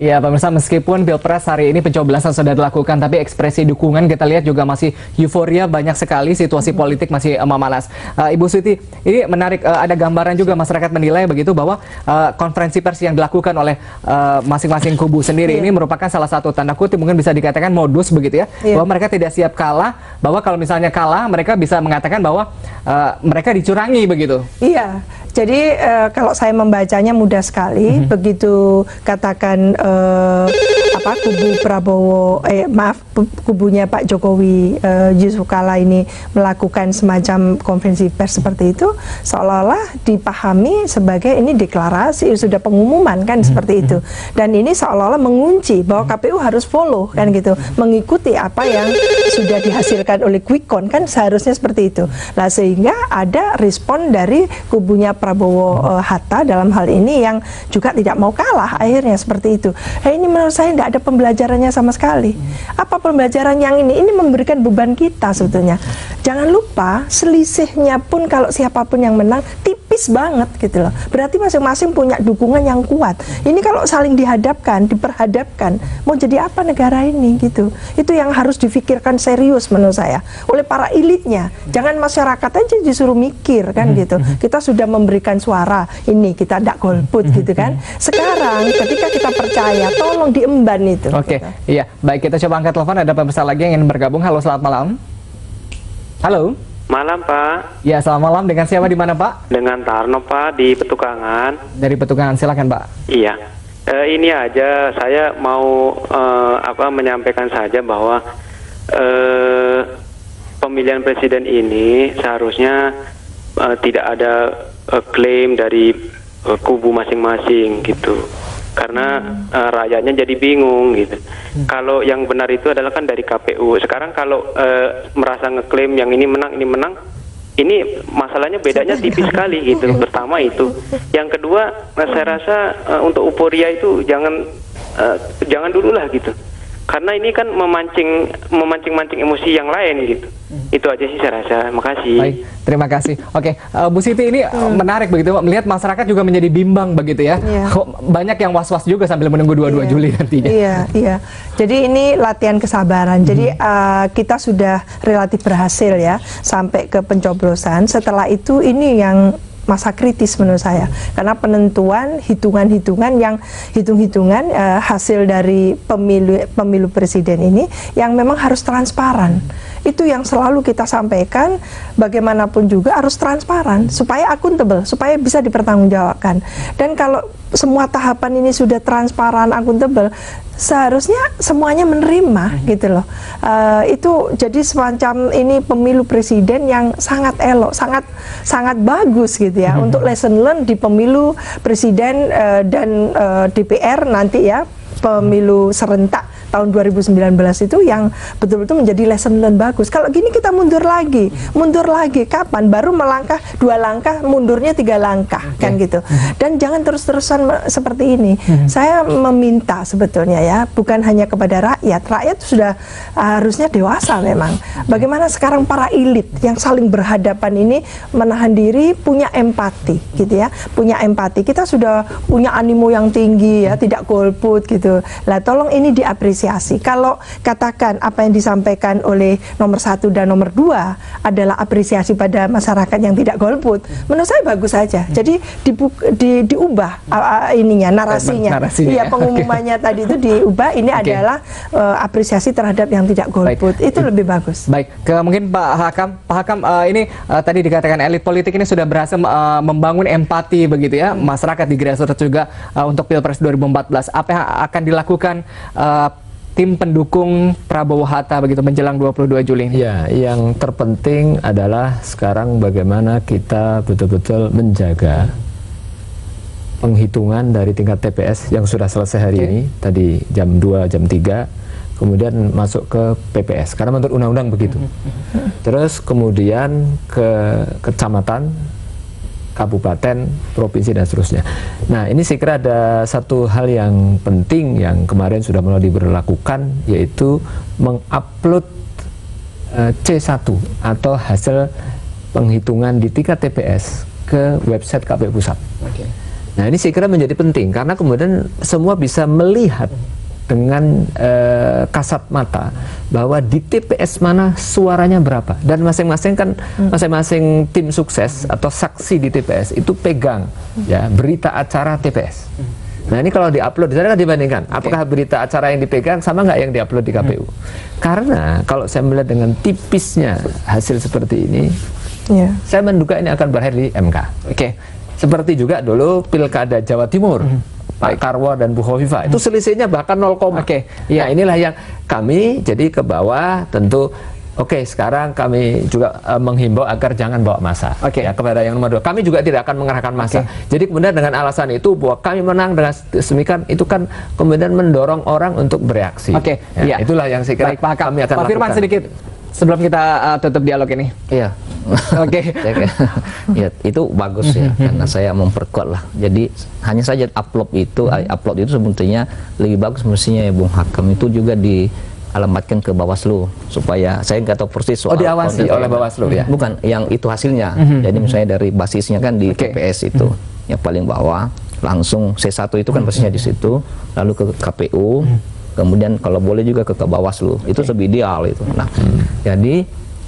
Ya, pemirsa, meskipun Pilpres hari ini pencoblosan sudah dilakukan, tapi ekspresi dukungan kita lihat juga masih euforia, banyak sekali, situasi politik masih memanas. Ibu Switi, ini menarik, ada gambaran juga masyarakat menilai begitu bahwa konferensi pers yang dilakukan oleh masing-masing kubu sendiri ini merupakan salah satu tanda kutip mungkin bisa dikatakan modus begitu ya, bahwa mereka tidak siap kalah, bahwa kalau misalnya kalah mereka bisa mengatakan bahwa mereka dicurangi begitu. Iya. Jadi kalau saya membacanya mudah sekali, begitu katakan kubu Prabowo, kubunya Pak Jokowi Yusuf Kala ini melakukan semacam konferensi pers seperti itu, seolah-olah dipahami sebagai ini deklarasi, sudah pengumuman kan seperti itu. Dan ini seolah-olah mengunci bahwa KPU harus follow kan gitu, mengikuti apa yang sudah dihasilkan oleh Quick Count kan seharusnya seperti itu. Nah sehingga ada respon dari kubunya Prabowo Hatta dalam hal ini yang juga tidak mau kalah akhirnya seperti itu. Ini menurut saya tidak ada pembelajarannya sama sekali. Apa pembelajaran yang ini? Ini memberikan beban kita sebetulnya. Jangan lupa selisihnya pun kalau siapapun yang menang tipis banget gitu loh. Berarti masing-masing punya dukungan yang kuat. Ini kalau saling dihadapkan, diperhadapkan, mau jadi apa negara ini gitu. Itu yang harus difikirkan serius menurut saya oleh para elitnya. Jangan masyarakat aja disuruh mikir kan gitu. Kita sudah memberikan suara, ini kita tidak golput gitu kan. Sekarang ketika kita percaya, tolong diemban itu. Oke, gitu. Iya, baik, kita coba angkat telepon, ada pemirsa lagi yang ingin bergabung. Halo, selamat malam. Halo. Malam Pak. Ya, selamat malam. Dengan siapa di mana Pak? Dengan Tarno Pak di Petukangan. Dari Petukangan, silakan Pak. Iya. Ini aja saya mau menyampaikan saja bahwa pemilihan presiden ini seharusnya tidak ada klaim dari kubu masing-masing gitu. Karena rakyatnya jadi bingung gitu. Kalau yang benar itu adalah kan dari KPU. Sekarang kalau merasa ngeklaim yang ini menang, ini masalahnya bedanya tipis sekali gitu. Pertama itu. Yang kedua, saya rasa untuk euforia itu jangan dulu lah gitu. Karena ini kan memancing emosi yang lain gitu. Itu aja sih saya rasa. Makasih. Baik, terima kasih. Oke, Bu Siti, ini menarik begitu, melihat masyarakat juga menjadi bimbang begitu ya. Kok banyak yang was-was juga sambil menunggu 22 Juli nantinya. Iya. Jadi ini latihan kesabaran. Jadi kita sudah relatif berhasil ya sampai ke pencoblosan. Setelah itu ini yang masa kritis menurut saya, karena penentuan hitungan-hitungan hasil dari pemilu presiden ini yang memang harus transparan. Itu yang selalu kita sampaikan, bagaimanapun juga harus transparan supaya akuntabel, supaya bisa dipertanggungjawabkan. Dan kalau semua tahapan ini sudah transparan, akuntabel, seharusnya semuanya menerima gitu loh. Itu jadi semacam ini pemilu presiden yang sangat elok, sangat bagus gitu ya, untuk lesson learn di pemilu presiden dan DPR nanti ya, pemilu serentak tahun 2019 itu yang betul-betul menjadi lesson learn bagus. Kalau gini kita mundur lagi kapan? Baru melangkah 2 langkah, mundurnya 3 langkah kan gitu. Dan jangan terus-terusan seperti ini. Saya meminta sebetulnya ya, bukan hanya kepada rakyat sudah harusnya dewasa memang. Bagaimana sekarang para elit yang saling berhadapan ini menahan diri, punya empati gitu ya, punya empati. Kita sudah punya animo yang tinggi ya, tidak golput gitu. Lah tolong ini diapresiasi. Kalau katakan apa yang disampaikan oleh nomor 1 dan nomor 2 adalah apresiasi pada masyarakat yang tidak golput, menurut saya bagus saja. Jadi diubah narasinya. Iya, pengumumannya tadi itu diubah. Ini adalah apresiasi terhadap yang tidak golput. Itu lebih bagus. Baik, mungkin Pak Hakam, ini tadi dikatakan elit politik ini sudah berhasil membangun empati begitu ya, masyarakat di grassroots juga untuk Pilpres 2014. Apa yang akan dilakukan tim pendukung Prabowo Hatta begitu menjelang 22 Juli ini? Ya, yang terpenting adalah sekarang bagaimana kita betul-betul menjaga penghitungan dari tingkat TPS yang sudah selesai hari ini, tadi jam 2, jam 3, kemudian masuk ke PPS, karena menurut undang-undang begitu. Terus kemudian ke kecamatan, kabupaten, provinsi, dan seterusnya. Nah, ini saya kira ada satu hal yang penting yang kemarin sudah mulai diberlakukan, yaitu mengupload C1 atau hasil penghitungan di tingkat TPS ke website KPU Pusat. Nah ini saya kira menjadi penting karena kemudian semua bisa melihat dengan kasat mata bahwa di TPS mana suaranya berapa, dan masing-masing kan masing-masing tim sukses atau saksi di TPS itu pegang ya berita acara TPS. Nah ini kalau diupload di sana kan dibandingkan apakah berita acara yang dipegang sama nggak yang diupload di KPU. Karena kalau saya melihat dengan tipisnya hasil seperti ini, saya menduga ini akan berakhir di MK. Seperti juga dulu Pilkada Jawa Timur, Pak Karwo dan Bu Khofifah, itu selisihnya bahkan 0, ya inilah yang kami jadi ke bawah tentu. Sekarang kami juga menghimbau agar jangan bawa massa ya, kepada yang nomor 2. Kami juga tidak akan mengerahkan massa. Jadi kemudian dengan alasan itu bahwa kami menang dengan semikian, itu kan kemudian mendorong orang untuk bereaksi. Ya, itulah yang saya kira kami akan Pak Firman lakukan. sedikit sebelum kita tutup dialog ini. Iya. Ya, itu bagus ya, karena saya memperkuat lah. Jadi hanya saja upload itu sebetulnya lebih bagus mestinya ya Bung Hakam itu juga dialamatkan ke Bawaslu supaya saya nggak tahu persis soal diawasi oleh Bawaslu ya. Bukan yang itu hasilnya. Jadi misalnya dari basisnya kan di TPS itu yang paling bawah, langsung C1 itu kan basisnya di situ, lalu ke KPU, kemudian kalau boleh juga ke Bawaslu. Itu lebih ideal itu. Nah, jadi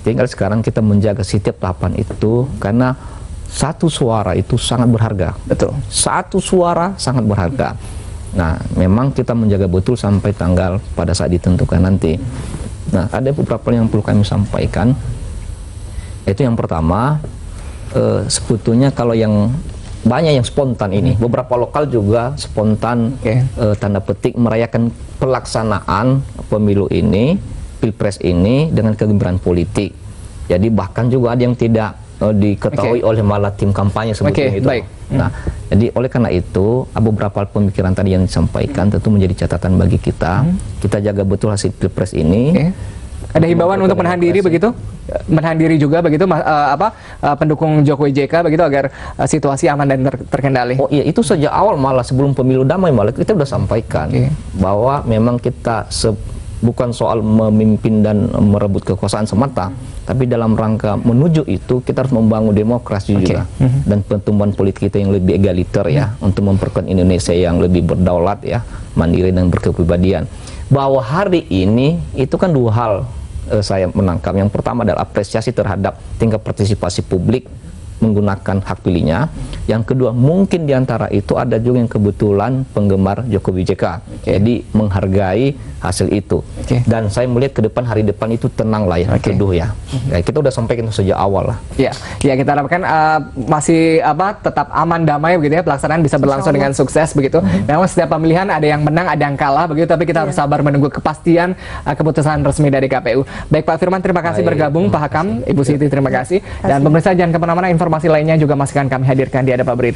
tinggal sekarang kita menjaga setiap tahapan itu, karena satu suara itu sangat berharga. Betul. Satu suara sangat berharga. Nah, memang kita menjaga betul sampai tanggal pada saat ditentukan nanti. Nah, ada beberapa yang perlu kami sampaikan. Itu yang pertama, sebetulnya kalau yang banyak yang spontan ini, beberapa lokal juga spontan, tanda petik merayakan pelaksanaan pemilu ini, Pilpres ini dengan kegembiraan politik. Jadi bahkan juga ada yang tidak diketahui oleh malah tim kampanye sebetulnya itu. Nah, jadi oleh karena itu beberapa pemikiran tadi yang disampaikan tentu menjadi catatan bagi kita. Kita jaga betul hasil Pilpres ini. Ada himbauan untuk menahan diri begitu? Menahan diri juga begitu pendukung Jokowi JK begitu agar situasi aman dan terkendali. Oh iya, itu sejak awal malah sebelum pemilu damai malah kita sudah sampaikan bahwa memang kita bukan soal memimpin dan merebut kekuasaan semata, tapi dalam rangka menuju itu kita harus membangun demokrasi juga dan pertumbuhan politik kita yang lebih egaliter ya, untuk memperkuat Indonesia yang lebih berdaulat ya, mandiri dan berkepribadian. Bahwa hari ini itu kan dua hal saya menangkap. Yang pertama adalah apresiasi terhadap tingkat partisipasi publik menggunakan hak pilihnya. Yang kedua, mungkin diantara itu ada juga yang kebetulan penggemar Jokowi JK. Jadi menghargai hasil itu. Dan saya melihat ke depan, hari depan itu tenang lah ya, teduh ya. Kita udah sampaikan sejak awal lah. Ya, kita harapkan masih tetap aman damai begitu ya, pelaksanaan bisa berlangsung dengan sukses begitu. Memang setiap pemilihan ada yang menang, ada yang kalah begitu, tapi kita harus sabar menunggu kepastian keputusan resmi dari KPU. Baik Pak Firman, terima kasih bergabung. Pak Hakam, Ibu Siti, terima kasih. Dan pemirsa jangan kemana-mana, informasi lainnya juga masih akan kami hadirkan di Hadap Berita.